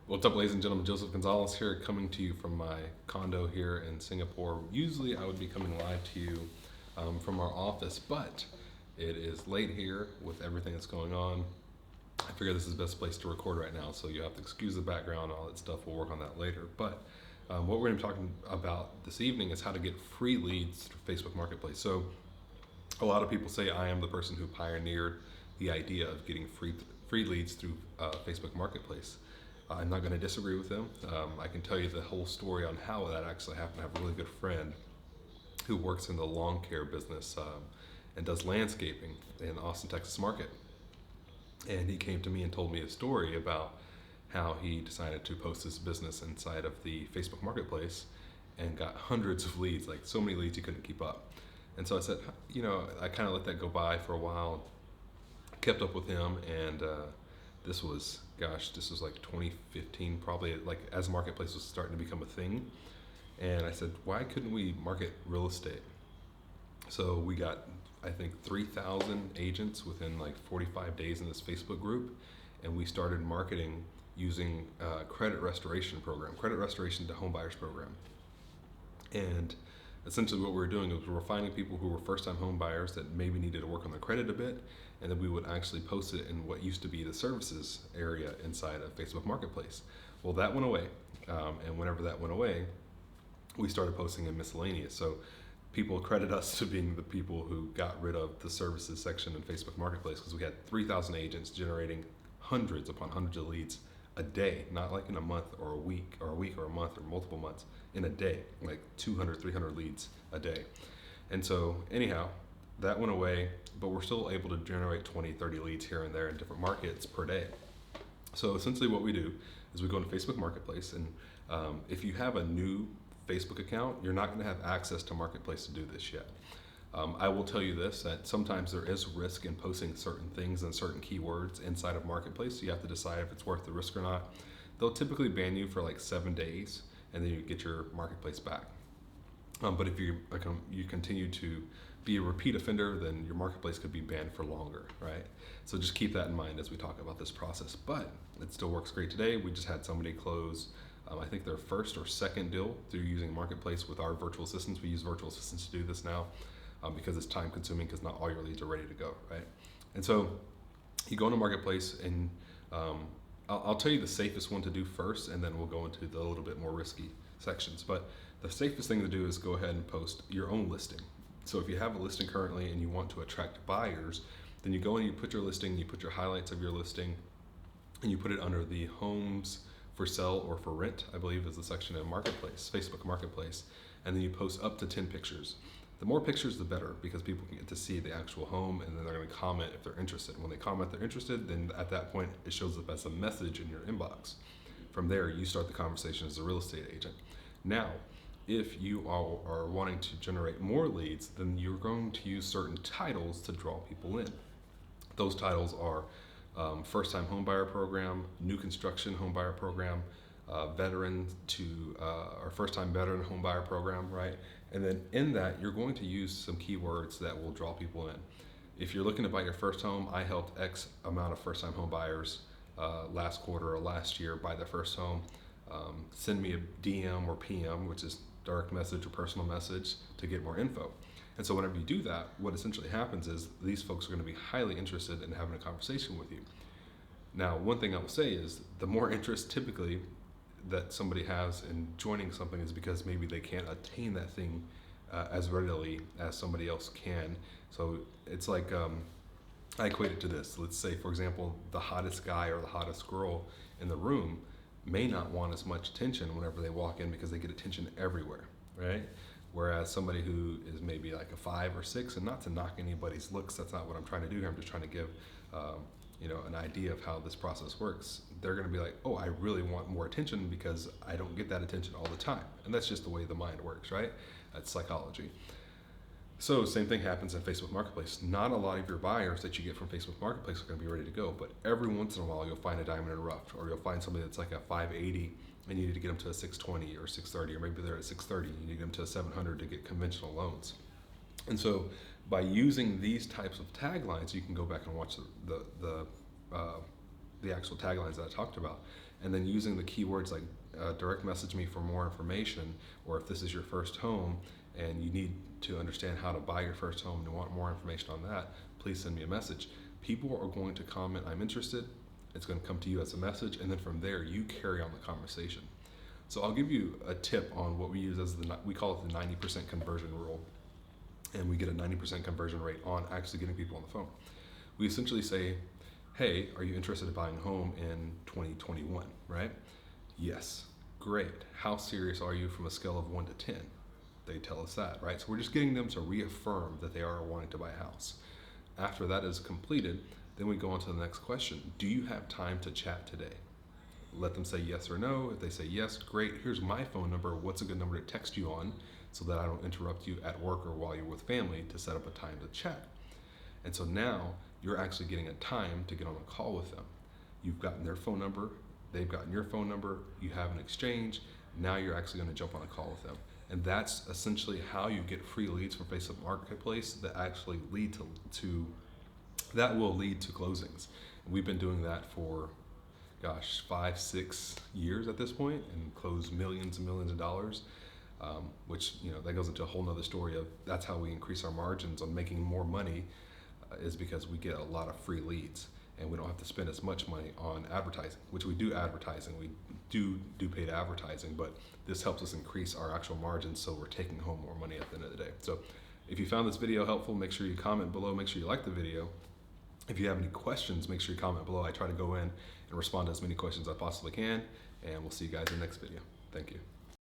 What's up, ladies and gentlemen? Joseph Gonzalez here, coming to you from my condo here in Singapore. Usually, I would be coming live to you from our office, but it is late here with everything that's going on. I figure this is the best place to record right now, so you have to excuse the background and all that stuff. We'll work on that later. But what we're going to be talking about this evening is how to get free leads through Facebook Marketplace. So, a lot of people say I am the person who pioneered the idea of getting free leads through Facebook Marketplace. I'm not going to disagree with them. I can tell you the whole story on how that actually happened. I have a really good friend who works in the lawn care business and does landscaping in the Austin, Texas market. And he came to me and told me a story about how he decided to post his business inside of the Facebook Marketplace and got hundreds of leads, like so many leads he couldn't keep up. And so I said, I kind of let that go by for a while, kept up with him, and this was like 2015, probably, like as marketplace was starting to become a thing. And I said, why couldn't we market real estate? So we got, I think, 3,000 agents within like 45 days in this Facebook group, and we started marketing using credit restoration to home buyers program. And essentially what we were doing was we were finding people who were first-time home buyers that maybe needed to work on their credit a bit, and then we would actually post it in what used to be the services area inside of Facebook Marketplace. Well, that went away, and whenever that went away, we started posting in miscellaneous. So people credit us to being the people who got rid of the services section in Facebook Marketplace, because we had 3,000 agents generating hundreds upon hundreds of leads a day, not like in a month or a week or a month or multiple months, in a day, like 200, 300 leads a day. And so anyhow, that went away, but we're still able to generate 20, 30 leads here and there in different markets per day. So essentially what we do is we go into Facebook Marketplace, and if you have a new Facebook account, you're not going to have access to Marketplace to do this yet. I will tell you this, that sometimes there is risk in posting certain things and certain keywords inside of Marketplace. So you have to decide if it's worth the risk or not. They'll typically ban you for like 7 days, and then you get your Marketplace back. But if you continue to be a repeat offender, then your Marketplace could be banned for longer, right? So just keep that in mind as we talk about this process. But it still works great today. We just had somebody close, I think, their first or second deal through using Marketplace with our virtual assistants. We use virtual assistants to do this now because it's time consuming, because not all your leads are ready to go, right? And so you go into Marketplace, and I'll tell you the safest one to do first, and then we'll go into the little bit more risky sections. But the safest thing to do is go ahead and post your own listing. So if you have a listing currently and you want to attract buyers, then you go and you put your listing, you put your highlights of your listing, and you put it under the homes for sale or for rent, I believe is the section in Marketplace, Facebook Marketplace. And then you post up to 10 pictures. The more pictures, the better, because people can get to see the actual home, and then they're going to comment if they're interested. When they comment they're interested, then at that point, it shows up as a message in your inbox. From there, you start the conversation as a real estate agent. Now, if you are wanting to generate more leads, then you're going to use certain titles to draw people in. Those titles are first-time homebuyer program, new construction homebuyer program, veteran to or first-time veteran homebuyer program, right? And then in that, you're going to use some keywords that will draw people in. If you're looking to buy your first home, I helped X amount of first-time home buyers last quarter or last year buy their first home. Send me a DM or PM, which is direct message or personal message, to get more info. And so whenever you do that, what essentially happens is these folks are going to be highly interested in having a conversation with you. Now, one thing I will say is the more interest typically that somebody has in joining something is because maybe they can't attain that thing as readily as somebody else can. So it's like, I equate it to this. Let's say, for example, the hottest guy or the hottest girl in the room may not want as much attention whenever they walk in, because they get attention everywhere, right? Whereas somebody who is maybe like a 5 or 6, and not to knock anybody's looks, that's not what I'm trying to do here. I'm just trying to give an idea of how this process works. They're going to be like, oh, I really want more attention because I don't get that attention all the time. And that's just the way the mind works, right? That's psychology. So same thing happens in Facebook Marketplace. Not a lot of your buyers that you get from Facebook Marketplace are going to be ready to go, but every once in a while you'll find a diamond in the rough, or you'll find somebody that's like a 580 and you need to get them to a 620 or 630, or maybe they're at 630 and you need them to a 700 to get conventional loans. And so by using these types of taglines, you can go back and watch the actual taglines that I talked about, and then using the keywords like direct message me for more information, or if this is your first home and you need to understand how to buy your first home and want more information on that, please send me a message. People are going to comment, I'm interested. It's going to come to you as a message, and then from there you carry on the conversation. So I'll give you a tip on what we use as we call it the 90% conversion rule, and we get a 90% conversion rate on actually getting people on the phone. We essentially say, hey, are you interested in buying a home in 2021, right? Yes. Great. How serious are you from a scale of 1 to 10? They tell us that, right? So we're just getting them to reaffirm that they are wanting to buy a house. After that is completed, then we go on to the next question. Do you have time to chat today? Let them say yes or no. If they say yes, great. Here's my phone number. What's a good number to text you on so that I don't interrupt you at work or while you're with family to set up a time to chat? And so now you're actually getting a time to get on a call with them. You've gotten their phone number. They've gotten your phone number. You have an exchange. Now you're actually going to jump on a call with them. And that's essentially how you get free leads from Facebook Marketplace that actually lead that will lead to closings. And we've been doing that for 5-6 years at this point, and closed millions and millions of dollars, which that goes into a whole nother story of that's how we increase our margins on making more money, is because we get a lot of free leads and we don't have to spend as much money on advertising, which we do advertising. We do paid advertising, but this helps us increase our actual margins, so we're taking home more money at the end of the day. So if you found this video helpful, make sure you comment below, make sure you like the video. If you have any questions, make sure you comment below. I try to go in and respond to as many questions as I possibly can, and we'll see you guys in the next video. Thank you.